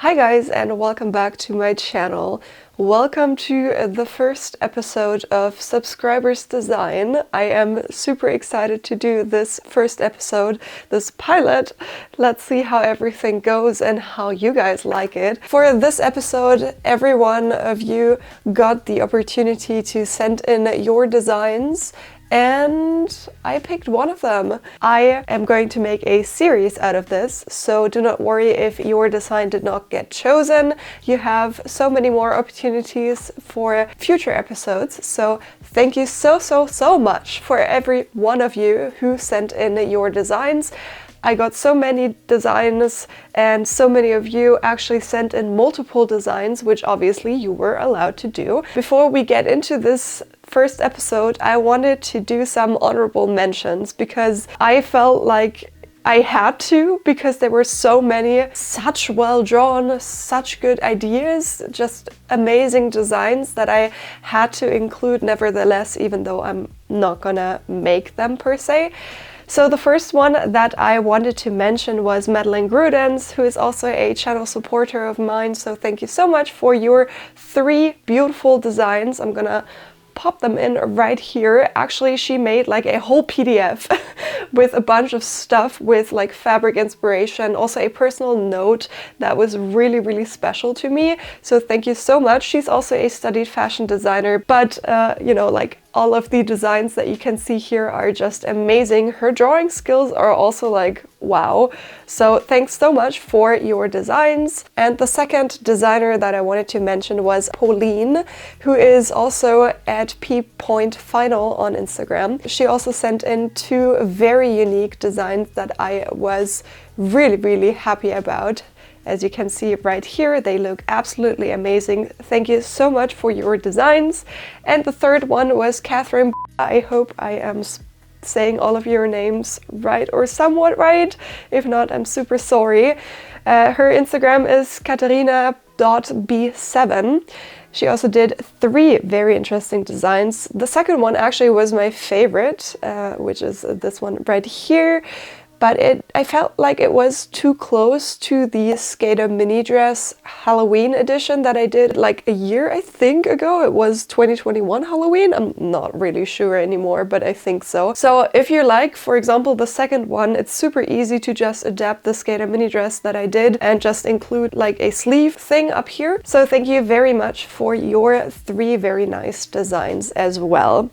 Hi guys, and welcome back to my channel. Welcome to the first episode of Subscribers Design. I am super excited to do this first episode, this pilot. Let's see how everything goes and how you guys like it. For this episode, every one of you got the opportunity to send in your designs, and I picked one of them. I am going to make a series out of this, so do not worry if your design did not get chosen. You have so many more opportunities for future episodes, so thank you so much for every one of you who sent in your designs. I got so many designs and so many of you actually sent in multiple designs, which obviously you were allowed to do. Before we get into this first episode, I wanted to do some honorable mentions because I felt like I had to, because there were so many such well drawn, such good ideas, just amazing designs that I had to include nevertheless, even though I'm not gonna make them per se. So the first one that I wanted to mention was Madeline Grudens, who is also a channel supporter of mine. So thank you so much for your 3 beautiful designs. I'm gonna pop them in right here. Actually, she made like a whole PDF with a bunch of stuff with like fabric inspiration, also a personal note that was really special to me. So thank you so much. She's also a studied fashion designer, but you know, like all of the designs that you can see here are just amazing. Her drawing skills are also like wow. So thanks so much for your designs. And the second designer that I wanted to mention was Pauline, who is also at p.final on Instagram. She also sent in 2 very unique designs that I was really happy about. As you can see right here, they look absolutely amazing. Thank you so much for your designs. And the third one was Catherine. I hope I am saying all of your names right or somewhat right. If not, I'm super sorry. Her Instagram is katarina.b7. She also did 3 very interesting designs. The second one actually was my favorite, which is this one right here. But I felt like it was too close to the skater mini dress Halloween edition that I did like a year, I think, ago. It was 2021 Halloween. I'm not really sure anymore, but I think so. So if you like, for example, the second one, it's super easy to just adapt the skater mini dress that I did and just include like a sleeve thing up here. So thank you very much for your 3 very nice designs as well.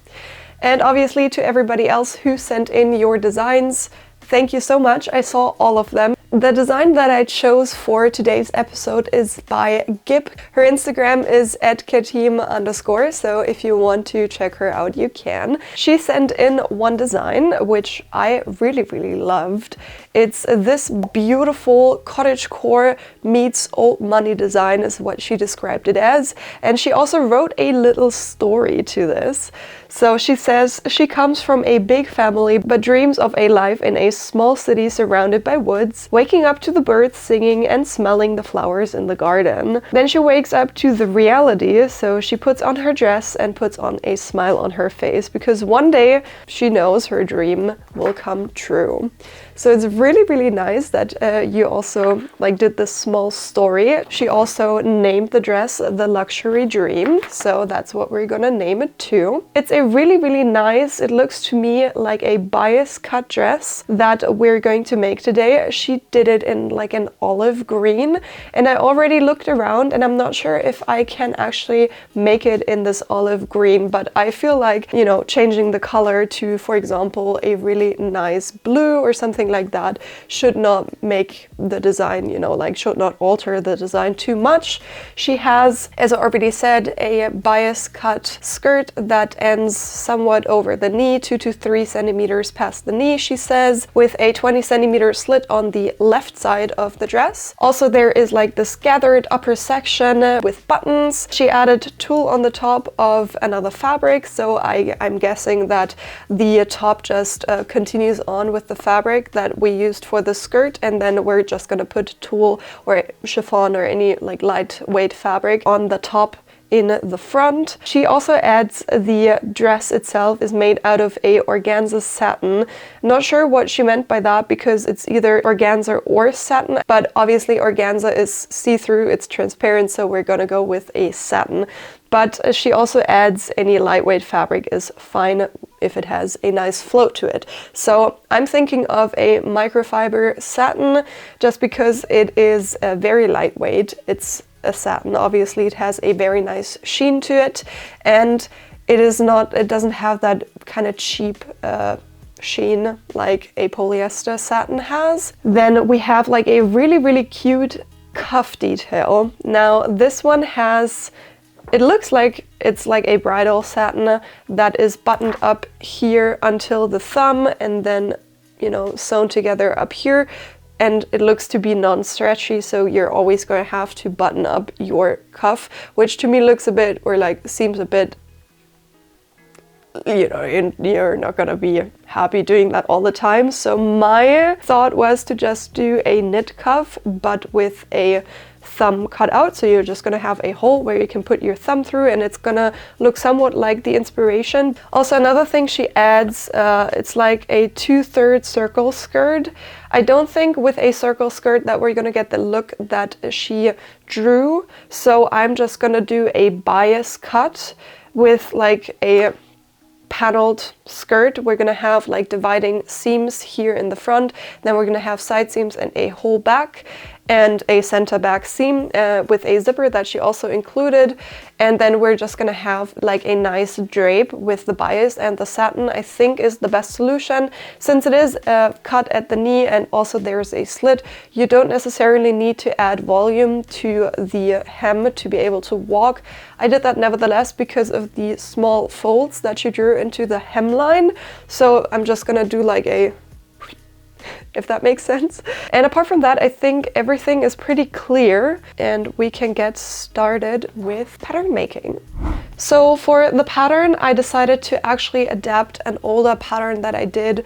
And obviously to everybody else who sent in your designs, thank you so much. I saw all of them. The design that I chose for today's episode is by Gib. Her Instagram is @katim_, so if you want to check her out, you can. She sent in one design, which I really loved. It's this beautiful cottagecore meets old money design is what she described it as. And she also wrote a little story to this. So she says she comes from a big family but dreams of a life in a small city surrounded by woods, waking up to the birds singing and smelling the flowers in the garden. Then she wakes up to the reality, so she puts on her dress and puts on a smile on her face because one day she knows her dream will come true. So it's really nice that you also like did this small story. She also named the dress the Luxury Dream, so that's what we're gonna name it too. It's a really nice, it looks to me like a bias cut dress that we're going to make today. She did it in like an olive green, and I already looked around and I'm not sure if I can actually make it in this olive green, but I feel like, you know, changing the color to, for example, a really nice blue or something like that should not make the design, you know, like should not alter the design too much. She has, as I already said, a bias cut skirt that ends somewhat over the knee, 2 to 3 centimeters past the knee, she says, with a 20 centimeter slit on the left side of the dress. Also, there is like this gathered upper section with buttons. She added tulle on the top of another fabric, so I'm guessing that the top just continues on with the fabric that we used for the skirt, and then we're just gonna put tulle or chiffon or any like lightweight fabric on the top in the front. She also adds the dress itself is made out of a organza satin. Not sure what she meant by that because it's either organza or satin, but obviously organza is see-through, it's transparent, so we're gonna go with a satin. But she also adds any lightweight fabric is fine if it has a nice float to it. So I'm thinking of a microfiber satin just because it is very lightweight. It's a satin, obviously it has a very nice sheen to it, and it doesn't have that kind of cheap sheen like a polyester satin has. Then we have like a really cute cuff detail. Now this one has, it looks like it's like a bridal satin that is buttoned up here until the thumb and then, you know, sewn together up here. And it looks to be non-stretchy, so you're always going to have to button up your cuff, which to me looks a bit, or like seems a bit, you know, you're not gonna be happy doing that all the time. So my thought was to just do a knit cuff, but with a thumb cut out, so you're just gonna have a hole where you can put your thumb through, and it's gonna look somewhat like the inspiration. Also, another thing she adds, it's like a 2/3 circle skirt. I don't think with a circle skirt that we're gonna get the look that she drew, so I'm just gonna do a bias cut with like a paneled skirt. We're gonna have like dividing seams here in the front, then we're gonna have side seams and a whole back and a center back seam with a zipper that she also included, and then we're just gonna have like a nice drape with the bias, and the satin I think is the best solution since it is cut at the knee and also there's a slit. You don't necessarily need to add volume to the hem to be able to walk. I did that nevertheless because of the small folds that she drew into the hemline, so I'm just gonna do like a, if that makes sense. And apart from that, I think everything is pretty clear and we can get started with pattern making. So for the pattern, I decided to actually adapt an older pattern that I did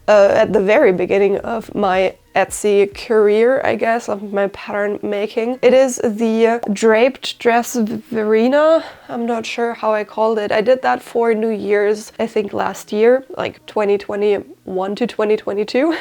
at the very beginning of my Etsy career, I guess, of my pattern making. It is the draped dress Verena. I'm not sure how I called it. I did that for New Year's, I think last year, like 2021 to 2022.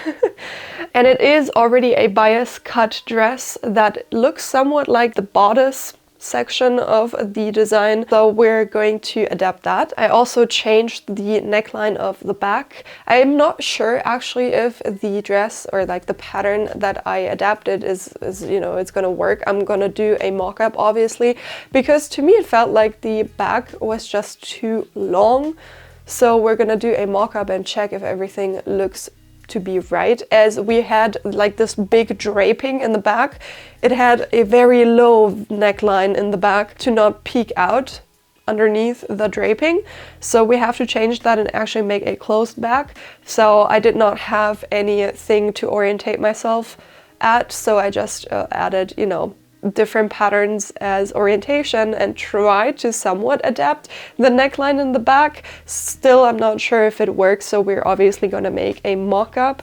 And it is already a bias cut dress that looks somewhat like the bodice section of the design, so we're going to adapt that. I also changed the neckline of the back. I'm not sure actually if the dress or like the pattern that I adapted is you know, it's gonna work. I'm gonna do a mock-up obviously, because to me it felt like the back was just too long. So we're gonna do a mock-up and check if everything looks to be right, as we had like this big draping in the back. It had a very low neckline in the back to not peek out underneath the draping, so we have to change that and actually make a closed back. So I did not have anything to orientate myself at, so I just added, you know, different patterns as orientation and try to somewhat adapt the neckline in the back. Still, I'm not sure if it works, so we're obviously going to make a mock-up.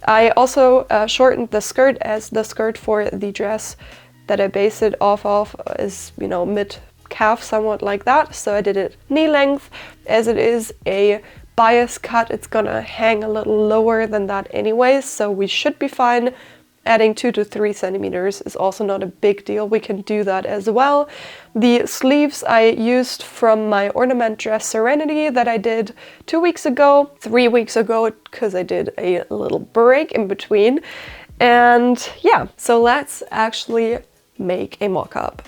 I also shortened the skirt, as the skirt for the dress that I based it off of is, you know, mid-calf, somewhat like that. So I did it knee length. As it is a bias cut, it's gonna hang a little lower than that anyways, so we should be fine. Adding 2 to 3 centimeters is also not a big deal. We can do that as well. The sleeves I used from my ornament dress Serenity that I did 2 weeks ago, 3 weeks ago, because I did a little break in between. And yeah, so let's actually make a mock-up.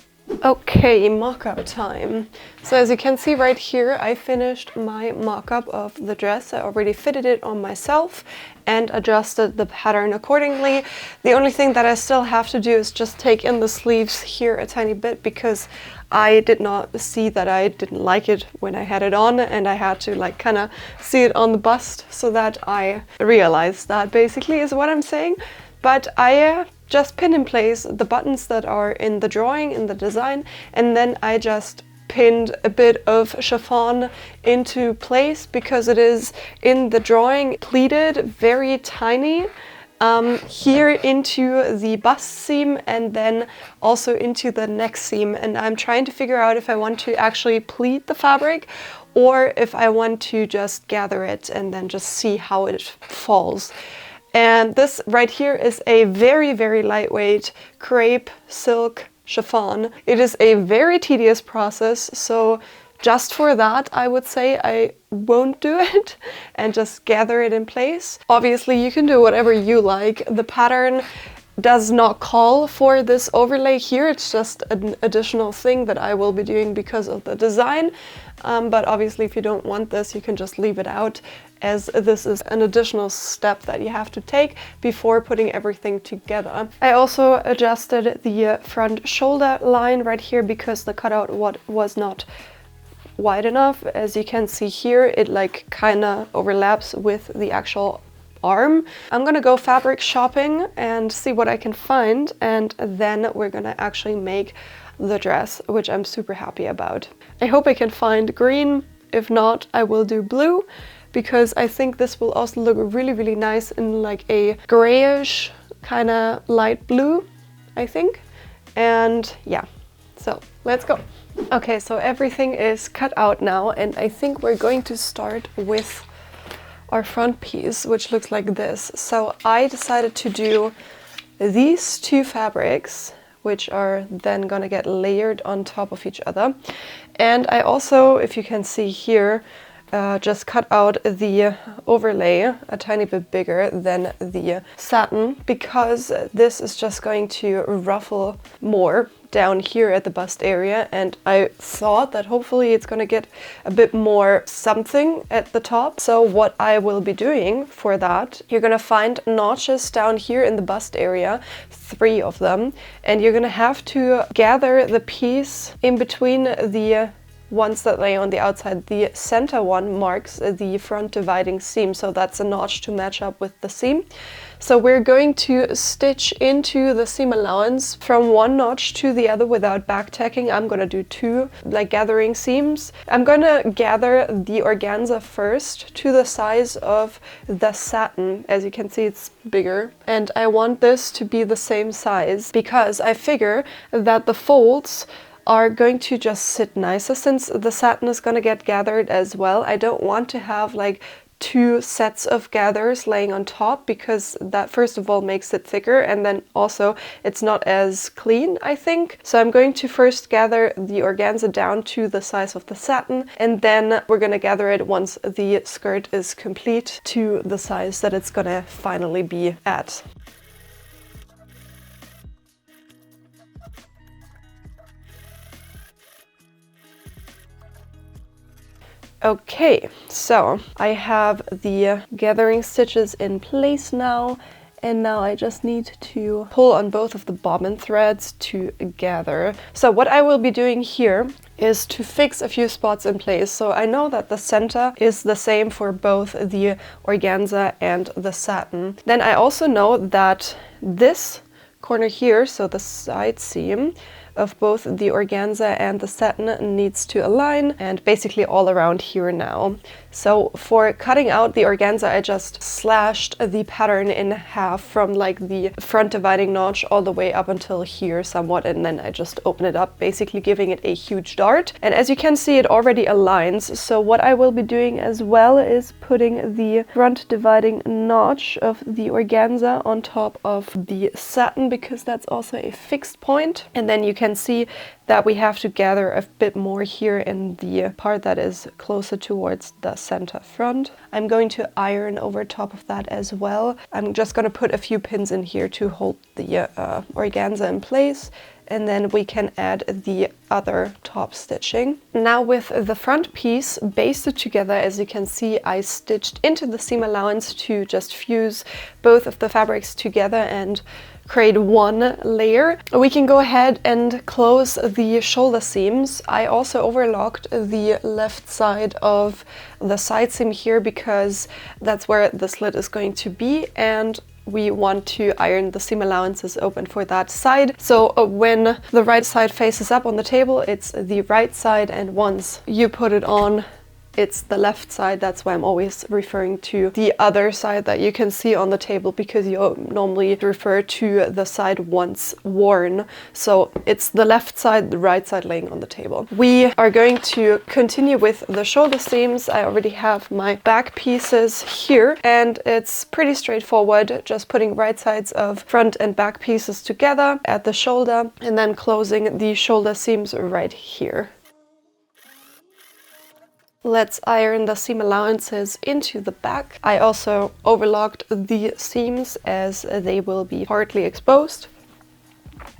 Okay, mock-up time. So as you can see right here, I finished my mock-up of the dress. I already fitted it on myself and adjusted the pattern accordingly. The only thing that I still have to do is just take in the sleeves here a tiny bit, because I did not see that I didn't like it when I had it on, and I had to like kind of see it on the bust so that I realized that, basically, is what I'm saying. But I just pin in place the buttons that are in the drawing, in the design, and then I just pinned a bit of chiffon into place because it is in the drawing pleated very tiny, here into the bust seam and then also into the neck seam. And I'm trying to figure out if I want to actually pleat the fabric or if I want to just gather it and then just see how it falls. And this right here is a very, very lightweight crepe silk chiffon. It is a very tedious process, so just for that, I would say I won't do it and just gather it in place. Obviously, you can do whatever you like. The pattern does not call for this overlay here. It's just an additional thing that I will be doing because of the design. But obviously, if you don't want this, you can just leave it out, as this is an additional step that you have to take before putting everything together. I also adjusted the front shoulder line right here because the cutout was not wide enough. As you can see here, it like kind of overlaps with the actual arm. I'm gonna go fabric shopping and see what I can find, and then we're gonna actually make the dress, which I'm super happy about. I hope I can find green. If not, I will do blue, because I think this will also look really, really nice in like a grayish kind of light blue, I think. And yeah, so let's go. Okay, so everything is cut out now, and I think we're going to start with our front piece, which looks like this. So I decided to do these two fabrics, which are then gonna get layered on top of each other. And I also, if you can see here, just cut out the overlay a tiny bit bigger than the satin, because this is just going to ruffle more down here at the bust area, and I thought that hopefully it's gonna get a bit more something at the top. So what I will be doing for that, you're gonna find notches down here in the bust area, 3 of them, and you're gonna have to gather the piece in between the ones that lay on the outside. The center one marks the front dividing seam, so that's a notch to match up with the seam. So we're going to stitch into the seam allowance from one notch to the other without back tacking. I'm gonna do 2 like gathering seams. I'm gonna gather the organza first to the size of the satin. As you can see, it's bigger, and I want this to be the same size because I figure that the folds are going to just sit nicer since the satin is going to get gathered as well. I don't want to have like 2 sets of gathers laying on top, because that first of all makes it thicker, and then also it's not as clean, I think. So I'm going to first gather the organza down to the size of the satin, and then we're going to gather it once the skirt is complete to the size that it's going to finally be at. Okay, so I have the gathering stitches in place now, and now I just need to pull on both of the bobbin threads to gather. So what I will be doing here is to fix a few spots in place. So I know that the center is the same for both the organza and the satin. Then I also know that this corner here, so the side seam of both the organza and the satin, needs to align, and basically all around here now. So for cutting out the organza, I just slashed the pattern in half from like the front dividing notch all the way up until here somewhat, and then I just open it up, basically giving it a huge dart. And as you can see, it already aligns. So what I will be doing as well is putting the front dividing notch of the organza on top of the satin, because that's also a fixed point. And then you can see that we have to gather a bit more here in the part that is closer towards the center front. I'm going to iron over top of that as well. I'm just going to put a few pins in here to hold the organza in place, and then we can add the other top stitching. Now with the front piece basted together, as you can see, I stitched into the seam allowance to just fuse both of the fabrics together and create one layer. We can go ahead and close the shoulder seams. I also overlocked the left side of the side seam here because that's where the slit is going to be, and we want to iron the seam allowances open for that side. So when the right side faces up on the table, it's the right side, and once you put it on, it's the left side. That's why I'm always referring to the other side that you can see on the table, because you normally refer to the side once worn. So it's the left side, the right side laying on the table. We are going to continue with the shoulder seams. I already have my back pieces here, and it's pretty straightforward, just putting right sides of front and back pieces together at the shoulder and then closing the shoulder seams right here. Let's iron the seam allowances into the back. I also overlocked the seams as they will be partly exposed.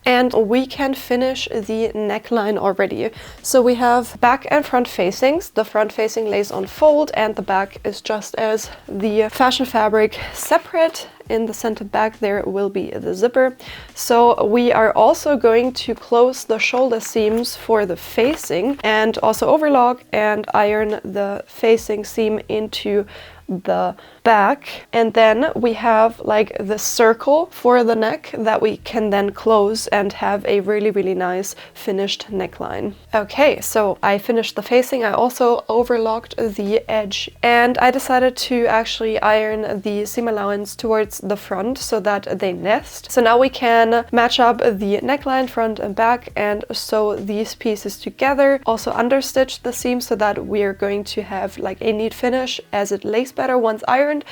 And we can finish the neckline already. So we have back and front facings. The front facing lays on fold and the back is just as the fashion fabric separate. In the center back there will be the zipper. So we are also going to close the shoulder seams for the facing and also overlock and iron the facing seam into the back. And then we have like the circle for the neck that we can then close and have a really nice finished neckline. Okay, so I finished the facing. I also overlocked the edge, and I decided to actually iron the seam allowance towards the front so that they nest. So now we can match up the neckline front and back and sew these pieces together. Also understitch the seam so that we're going to have like a neat finish as it lays better once ironed.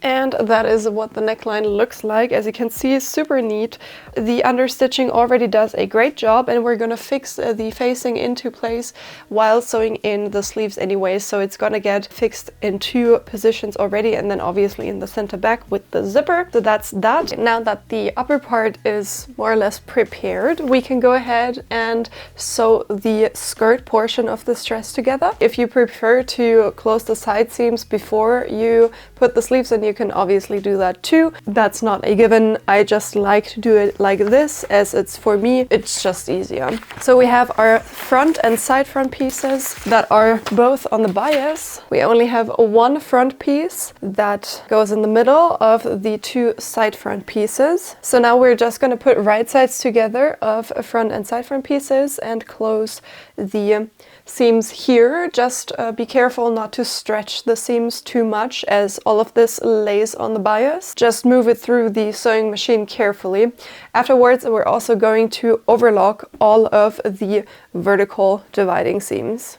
And that is what the neckline looks like. As you can see, it's super neat. The understitching already does a great job, and we're gonna fix the facing into place while sewing in the sleeves anyway. So it's gonna get fixed in 2 positions already, and then obviously in the center back with the zipper. So that's that. Now that the upper part is more or less prepared, we can go ahead and sew the skirt portion of this dress together. If you prefer to close the side seams before you put the sleeves in, you can obviously do that too. That's not a given. I just like to do it like this, as it's, for me, it's just easier. So we have our front and side front pieces that are both on the bias. We only have one front piece that goes in the middle of the 2 side front pieces. So now we're just going to put right sides together of front and side front pieces and close the seams here. Just be careful not to stretch the seams too much, as all of this lays on the bias. Just move it through the sewing machine carefully. Afterwards, we're also going to overlock all of the vertical dividing seams.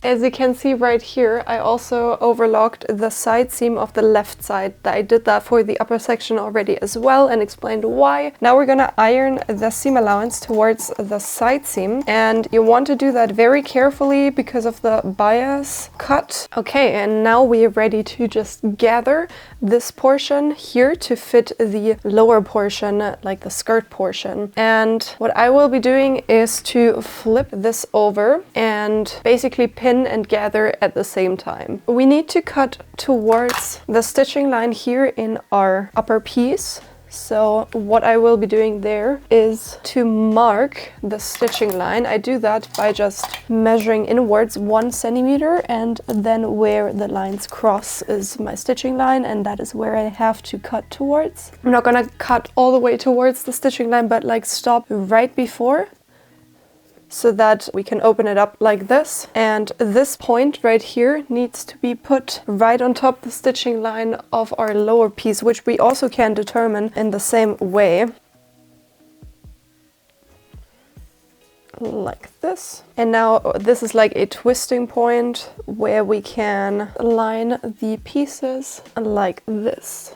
As you can see right here, I also overlocked the side seam of the left side. I did that for the upper section already as well and explained why. Now we're gonna iron the seam allowance towards the side seam, and you want to do that very carefully because of the bias cut. Okay, and now we're ready to just gather this portion here to fit the lower portion, like the skirt portion. And what I will be doing is to flip this over and basically pin and gather at the same time. We need to cut towards the stitching line here in our upper piece. So what I will be doing there is to mark the stitching line. I do that by just measuring inwards 1 centimeter, and then where the lines cross is my stitching line, and that is where I have to cut towards. I'm not gonna cut all the way towards the stitching line, but like stop right before, so that we can open it up like this. And this point right here needs to be put right on top the stitching line of our lower piece, which we also can determine in the same way. Like this. And now this is like a twisting point where we can align the pieces like this.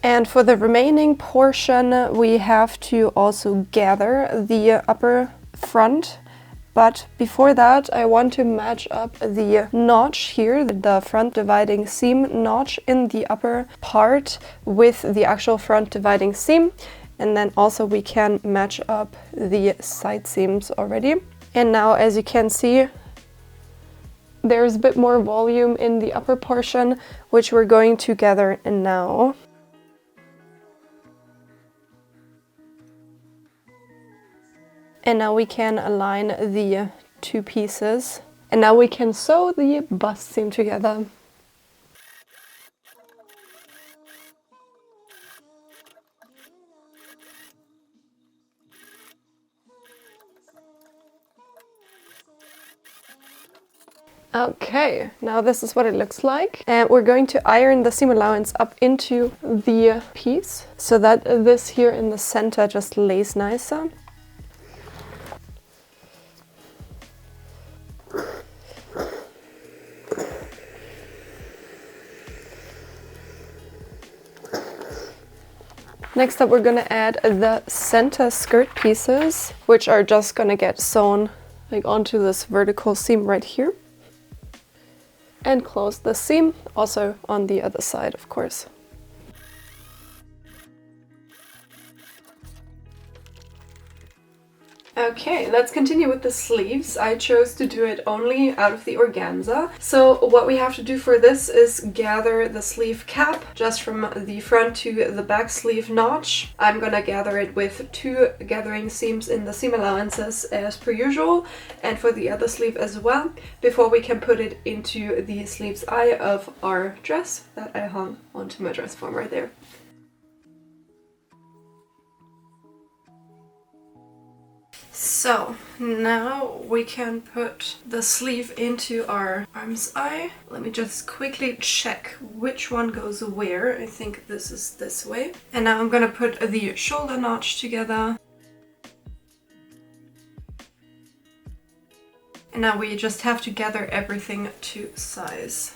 And for the remaining portion, we have to also gather the upper front. But before that, I want to match up the notch here, the front dividing seam notch in the upper part with the actual front dividing seam. And then also we can match up the side seams already. And now, as you can see, there's a bit more volume in the upper portion, which we're going to gather in now. And now we can align the two pieces. And now we can sew the bust seam together. Okay, now this is what it looks like. And we're going to iron the seam allowance up into the piece so that this here in the center just lays nicer. Next up, we're gonna add the center skirt pieces, which are just gonna get sewn like onto this vertical seam right here. And close the seam, also on the other side, of course. Okay, let's continue with the sleeves. I chose to do it only out of the organza. So what we have to do for this is gather the sleeve cap just from the front to the back sleeve notch. I'm gonna gather it with 2 gathering seams in the seam allowances as per usual, and for the other sleeve as well, before we can put it into the sleeves eye of our dress that I hung onto my dress form right there. So now we can put the sleeve into our arm's eye. Let me just quickly check which one goes where. I think this is this way. And now I'm gonna put the shoulder notch together. And now we just have to gather everything to size.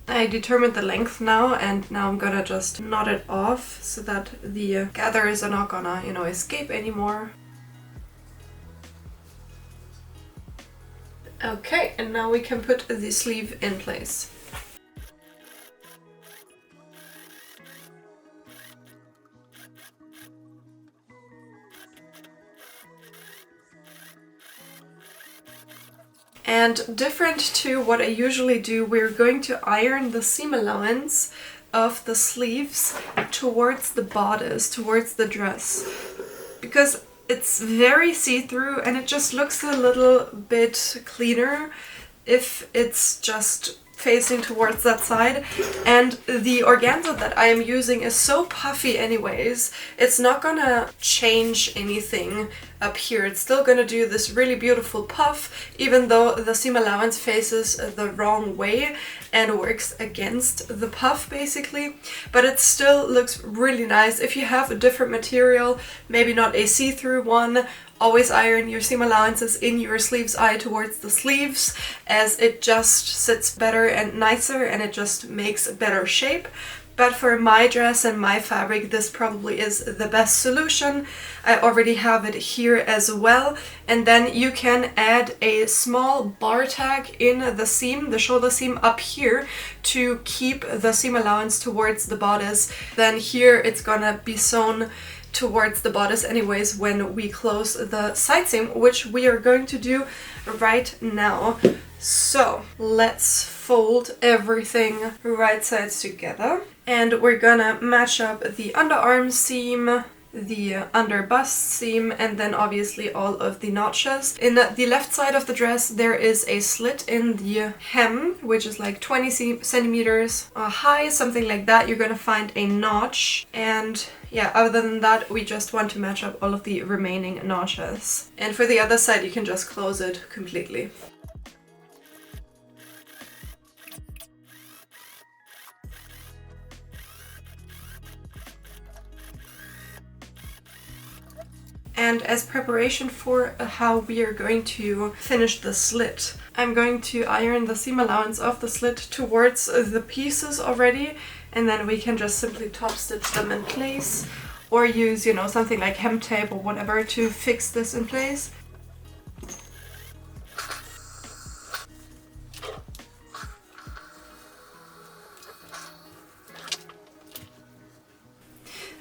I determined the length now, and now I'm gonna just knot it off so that the gathers are not gonna, escape anymore. Okay, and now we can put the sleeve in place. And different to what I usually do, we're going to iron the seam allowance of the sleeves towards the bodice, towards the dress, because it's very see-through and it just looks a little bit cleaner if it's just facing towards that side. And the organza that I am using is so puffy anyways, it's not gonna change anything up here. It's still gonna do this really beautiful puff, even though the seam allowance faces the wrong way and works against the puff basically, but it still looks really nice. If you have a different material, maybe not a see-through one, always iron your seam allowances in your sleeves eye towards the sleeves, as it just sits better and nicer and it just makes a better shape. But for my dress and my fabric, this probably is the best solution. I already have it here as well. And then you can add a small bar tag in the seam, the shoulder seam up here, to keep the seam allowance towards the bodice. Then here it's gonna be sewn towards the bodice anyways when we close the side seam, which we are going to do right now. So let's fold everything right sides together, and we're gonna match up the underarm seam, the under bust seam, and then obviously all of the notches. In the left side of the dress there is a slit in the hem, which is like 20 centimeters high, something like that. You're gonna find a notch, and yeah, other than that we just want to match up all of the remaining notches. And for the other side you can just close it completely. And as preparation for how we are going to finish the slit, I'm going to iron the seam allowance of the slit towards the pieces already, and then we can just simply top stitch them in place, or use, something like hem tape or whatever to fix this in place.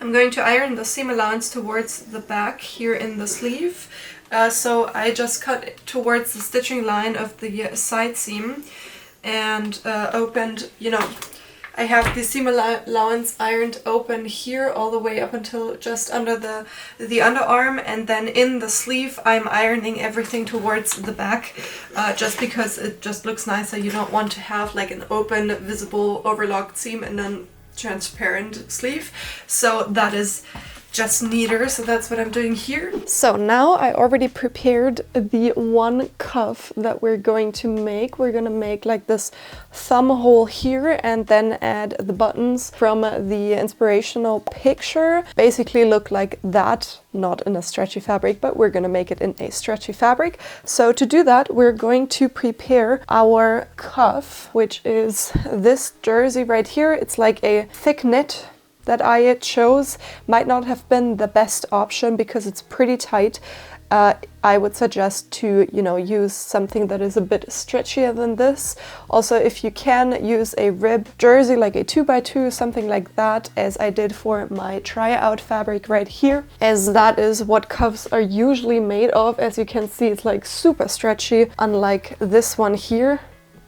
I'm going to iron the seam allowance towards the back here in the sleeve. So I just cut it towards the stitching line of the side seam and opened, you know, I have the seam allowance ironed open here all the way up until just under the underarm, and then in the sleeve I'm ironing everything towards the back, just because it just looks nicer. You don't want to have like an open, visible, overlocked seam and then transparent sleeve. So that is just neater, so that's what I'm doing here. So now I already prepared the one cuff that we're going to make. We're gonna make like this thumb hole here and then add the buttons from the inspirational picture. Basically look like that, not in a stretchy fabric, but we're gonna make it in a stretchy fabric. So to do that, we're going to prepare our cuff, which is this jersey right here. It's like a thick knit that I chose. Might not have been the best option because it's pretty tight. I would suggest to, you know, use something that is a bit stretchier than this. Also, if you can, use a rib jersey, like a 2x2, something like that, as I did for my tryout fabric right here, as that is what cuffs are usually made of. As you can see, it's like super stretchy, unlike this one here.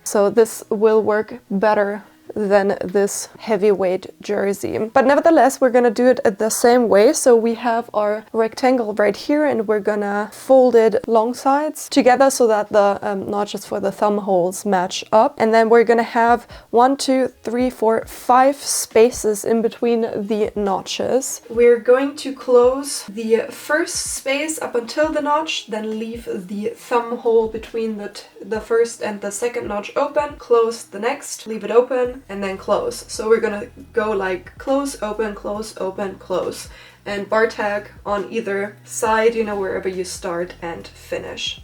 So this will work better than this heavyweight jersey. But nevertheless, we're gonna do it the same way. So we have our rectangle right here and we're gonna fold it long sides together so that the notches for the thumb holes match up. And then we're gonna have 1, 2, 3, 4, 5 spaces in between the notches. We're going to close the first space up until the notch, then leave the thumb hole between the first and the second notch open, close the next, leave it open, and then close. So we're gonna go like close, open, close, and bar tag on either side, you know, wherever you start and finish.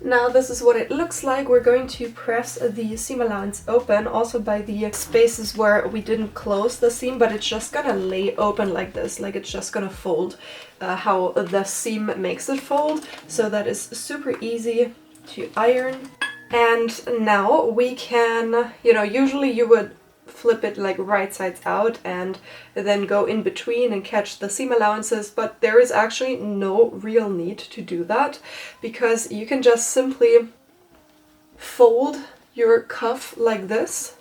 Now this is what it looks like. We're going to press the seam allowance open, also by the spaces where we didn't close the seam, but it's just gonna lay open like this, like it's just gonna fold how the seam makes it fold. So that is super easy to iron. And now we can, you know, usually you would flip it like right sides out and then go in between and catch the seam allowances, but there is actually no real need to do that, because you can just simply fold your cuff like this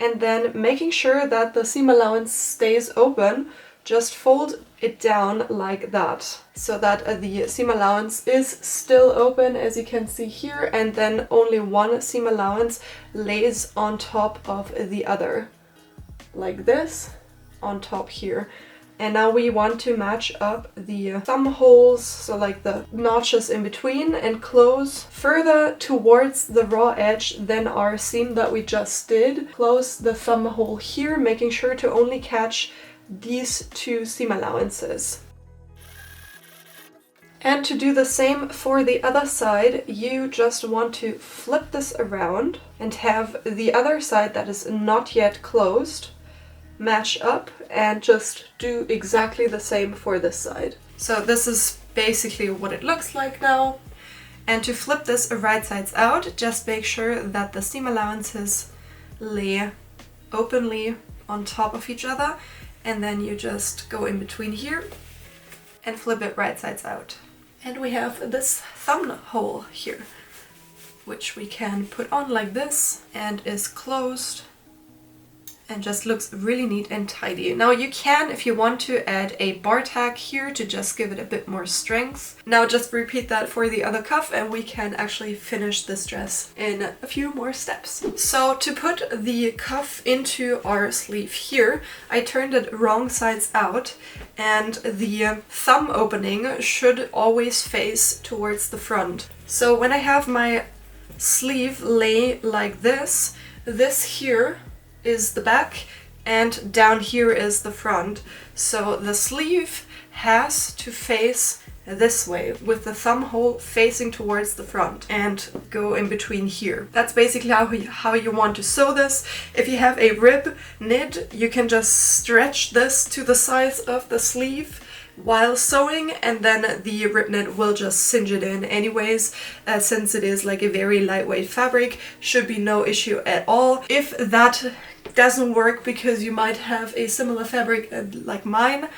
and then, making sure that the seam allowance stays open, just fold it down like that, so that the seam allowance is still open, as you can see here, and then only one seam allowance lays on top of the other, like this, on top here. And now we want to match up the thumb holes, so like the notches in between, and close further towards the raw edge than our seam that we just did. Close the thumb hole here, making sure to only catch these two seam allowances. And to do the same for the other side, you just want to flip this around and have the other side that is not yet closed match up, and just do exactly the same for this side. So this is basically what it looks like now. And to flip this right sides out, just make sure that the seam allowances lay openly on top of each other, and then you just go in between here and flip it right sides out. And we have this thumb hole here, which we can put on like this and is closed and just looks really neat and tidy. Now you can, if you want to, add a bar tag here to just give it a bit more strength. Now just repeat that for the other cuff and we can actually finish this dress in a few more steps. So to put the cuff into our sleeve here, I turned it wrong sides out, and the thumb opening should always face towards the front. So when I have my sleeve lay like this here is the back and down here is the front. So the sleeve has to face this way, with the thumb hole facing towards the front, and go in between here. That's basically how you want to sew this. If you have a rib knit, you can just stretch this to the size of the sleeve while sewing, and then the rib knit will just cinch it in anyways. Since it is like a very lightweight fabric, should be no issue at all. If that doesn't work because you might have a similar fabric like mine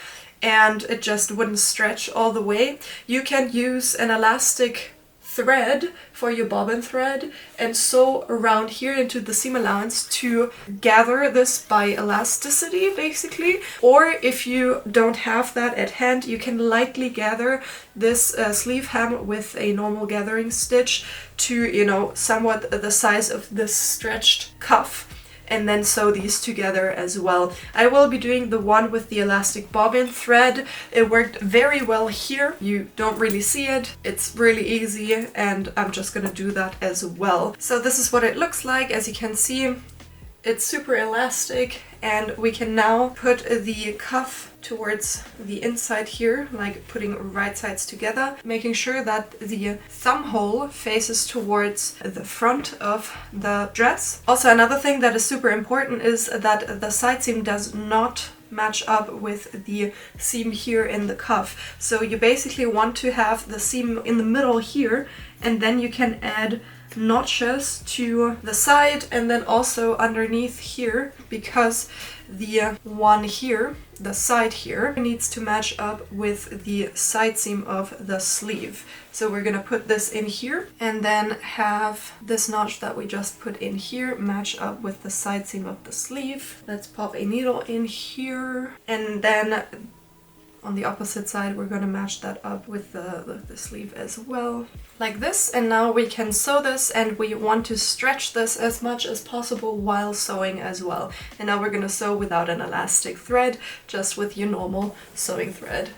and it just wouldn't stretch all the way, you can use an elastic thread for your bobbin thread and sew around here into the seam allowance to gather this by elasticity basically. Or if you don't have that at hand, you can lightly gather this sleeve hem with a normal gathering stitch to, you know, somewhat the size of this stretched cuff, and then sew these together as well. I will be doing the one with the elastic bobbin thread. It worked very well here. You don't really see it. It's really easy, and I'm just gonna do that as well. So this is what it looks like. As you can see, it's super elastic, and we can now put the cuff towards the inside here, like putting right sides together, making sure that the thumb hole faces towards the front of the dress. Also, another thing that is super important is that the side seam does not match up with the seam here in the cuff. So you basically want to have the seam in the middle here, and then you can add notches to the side and then also underneath here, because the one here, the side here, needs to match up with the side seam of the sleeve. So we're gonna put this in here and then have this notch that we just put in here match up with the side seam of the sleeve. Let's pop a needle in here, and then on the opposite side we're going to match that up with the sleeve as well, like this. And now we can sew this, and we want to stretch this as much as possible while sewing as well. And now we're going to sew without an elastic thread, just with your normal sewing thread.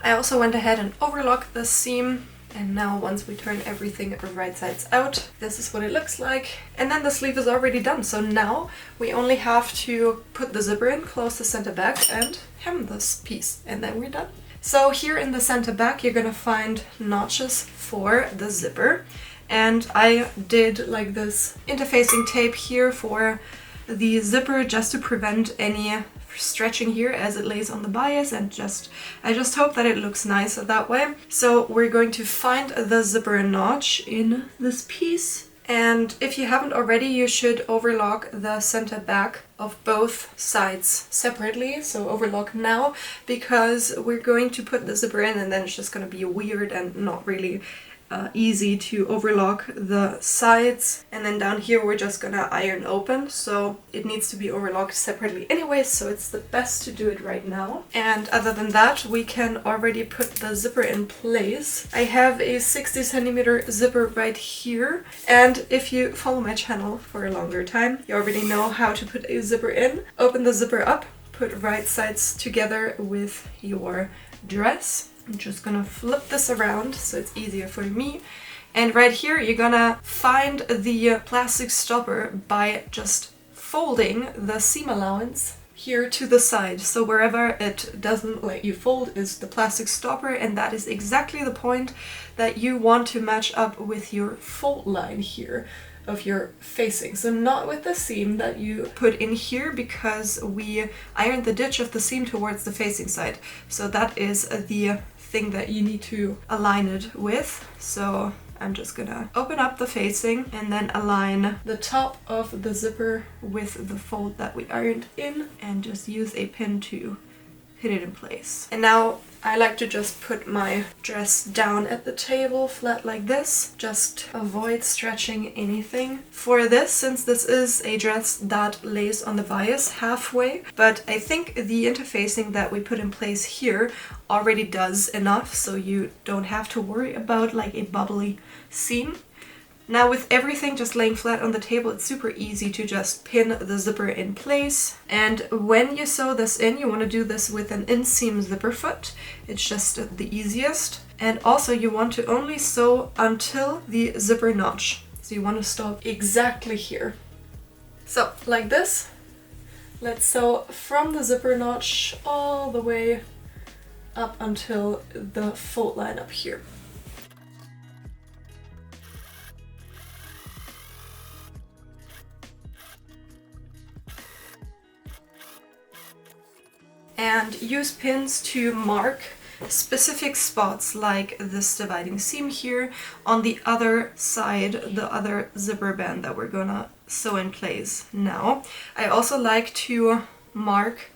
I also went ahead and overlocked the seam. And now once we turn everything right sides out, this is what it looks like. And then the sleeve is already done. So now we only have to put the zipper in, close the center back, and hem this piece, and then we're done. So here in the center back, you're gonna find notches for the zipper. And I did like this interfacing tape here for the zipper just to prevent any stretching here as it lays on the bias, and I just hope that it looks nice that way. So we're going to find the zipper notch in this piece, and if you haven't already, you should overlock the center back of both sides separately. So overlock now, because we're going to put the zipper in and then it's just going to be weird and not really easy to overlock the sides. And then down here we're just gonna iron open, so it needs to be overlocked separately anyway, so it's the best to do it right now. And other than that, we can already put the zipper in place. I have a 60 centimeter zipper right here, and if you follow my channel for a longer time, you already know how to put a zipper in. Open the zipper up, put right sides together with your dress. I'm just gonna flip this around so it's easier for me. And right here you're gonna find the plastic stopper by just folding the seam allowance here to the side. So wherever it doesn't let you fold is the plastic stopper, and that is exactly the point that you want to match up with your fold line here of your facing. So not with the seam that you put in here, because we ironed the ditch of the seam towards the facing side. So that is the thing that you need to align it with. So I'm just gonna open up the facing and then align the top of the zipper with the fold that we ironed in, and just use a pin to hit it in place. And now I like to just put my dress down at the table flat like this, just avoid stretching anything. For this, since this is a dress that lays on the bias halfway, but I think the interfacing that we put in place here already does enough, so you don't have to worry about like a bubbly seam. Now with everything just laying flat on the table, it's super easy to just pin the zipper in place. And when you sew this in, you want to do this with an inseam zipper foot. It's just the easiest. And also you want to only sew until the zipper notch. So you want to stop exactly here. So like this. Let's sew from the zipper notch all the way up until the fold line up here. and use pins to mark specific spots like this dividing seam here on the other side, the other zipper band that we're gonna sew in place now. I also like to mark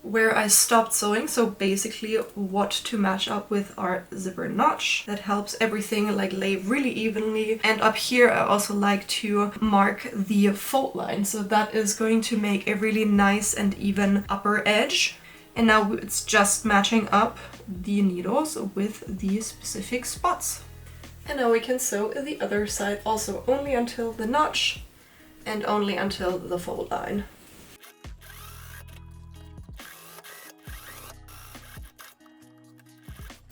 where I stopped sewing, so basically what to match up with our zipper notch. That helps everything like lay really evenly. And up here I also like to mark the fold line, so that is going to make a really nice and even upper edge. And now it's just matching up the needles with these specific spots. And now we can sew the other side also, only until the notch and only until the fold line.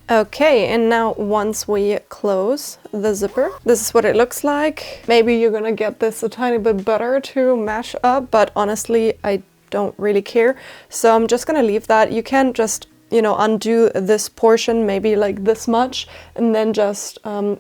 Okay, and now once we close the zipper, this is what it looks like. Maybe you're gonna get this a tiny bit better to match up, but honestly, I don't really care. So I'm just gonna leave that. You can just, you know, undo this portion, maybe like this much, and then just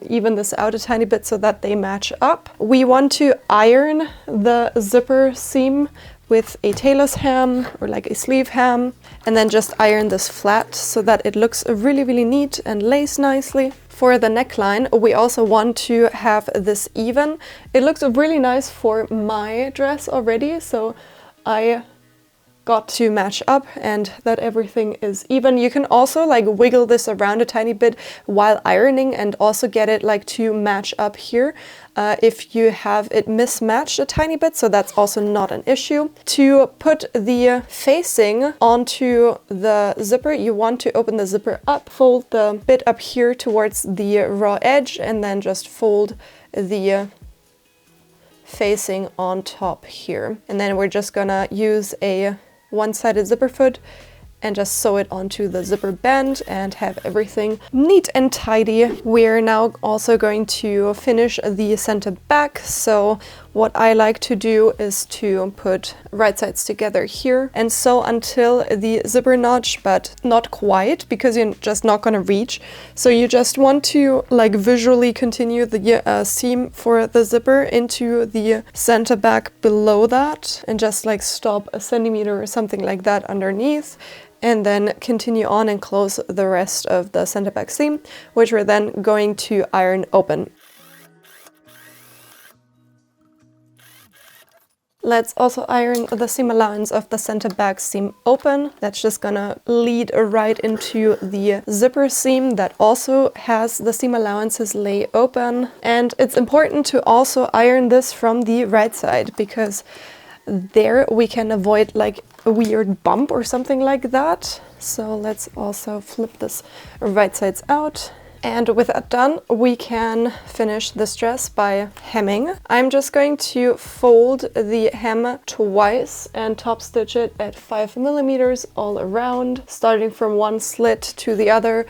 even this out a tiny bit so that they match up. We want to iron the zipper seam with a tailor's hem or like a sleeve hem, and then just iron this flat so that it looks really, really neat and lays nicely. For the neckline, we also want to have this even. It looks really nice for my dress already, so I got to match up and that everything is even. You can also like wiggle this around a tiny bit while ironing and also get it like to match up here if you have it mismatched a tiny bit, so that's also not an issue. To put the facing onto the zipper, you want to open the zipper up, fold the bit up here towards the raw edge, and then just fold the facing on top here. And then we're just gonna use a one-sided zipper foot and just sew it onto the zipper band and have everything neat and tidy. We're now also going to finish the center back. So what I like to do is to put right sides together here and sew until the zipper notch, but not quite, because you're just not gonna reach. So you just want to like visually continue the seam for the zipper into the center back below that and just like stop a centimeter or something like that underneath, and then continue on and close the rest of the center back seam, which we're then going to iron open. Let's also iron the seam allowance of the center back seam open. That's just gonna lead right into the zipper seam that also has the seam allowances lay open. And it's important to also iron this from the right side, because there we can avoid like a weird bump or something like that. So let's also flip this right sides out. And with that done, we can finish this dress by hemming. I'm just going to fold the hem twice and top stitch it at 5 millimeters all around, starting from one slit to the other.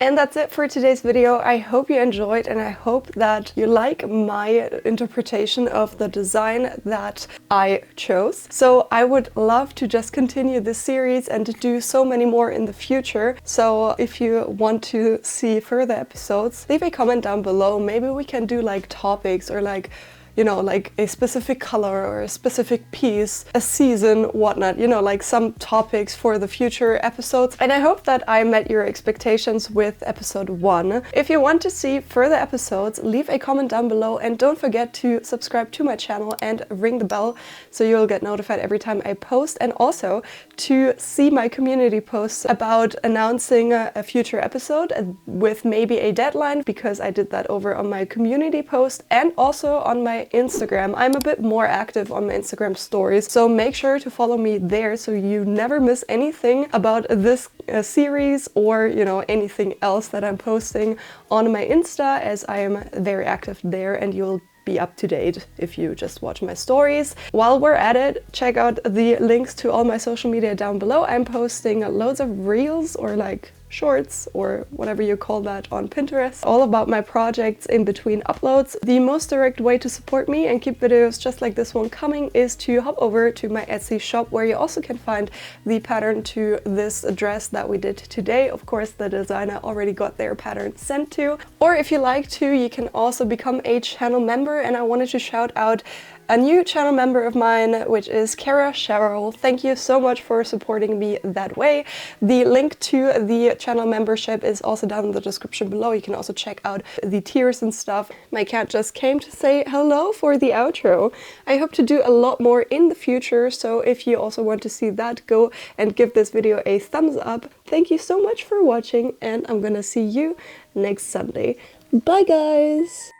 And that's it for today's video. I hope you enjoyed, and I hope that you like my interpretation of the design that I chose. So I would love to just continue this series and to do so many more in the future. So if you want to see further episodes, leave a comment down below. Maybe we can do like topics or like, you know, like a specific color or a specific piece, a season, whatnot, you know, like some topics for the future episodes. And I hope that I met your expectations with episode 1. If you want to see further episodes, leave a comment down below, and don't forget to subscribe to my channel and ring the bell so you'll get notified every time I post, and also to see my community posts about announcing a future episode with maybe a deadline, because I did that over on my community post and also on my Instagram. I'm a bit more active on my Instagram stories, so make sure to follow me there so you never miss anything about this series or, you know, anything else that I'm posting on my Insta, as I am very active there, and you'll be up to date if you just watch my stories. While we're at it, check out the links to all my social media down below. I'm posting loads of reels or like shorts or whatever you call that on Pinterest, all about my projects in between uploads. The most direct way to support me and keep videos just like this one coming is to hop over to my Etsy shop, where you also can find the pattern to this dress that we did today. Of course, the designer already got their pattern sent to. Or if you like to, you can also become a channel member, and I wanted to shout out a new channel member of mine, which is Kara Cheryl. Thank you so much for supporting me that way. The link to the channel membership is also down in the description below. You can also check out the tiers and stuff. My cat just came to say hello for the outro. I hope to do a lot more in the future, so if you also want to see that, go and give this video a thumbs up. Thank you so much for watching, and I'm gonna see you next Sunday. Bye guys!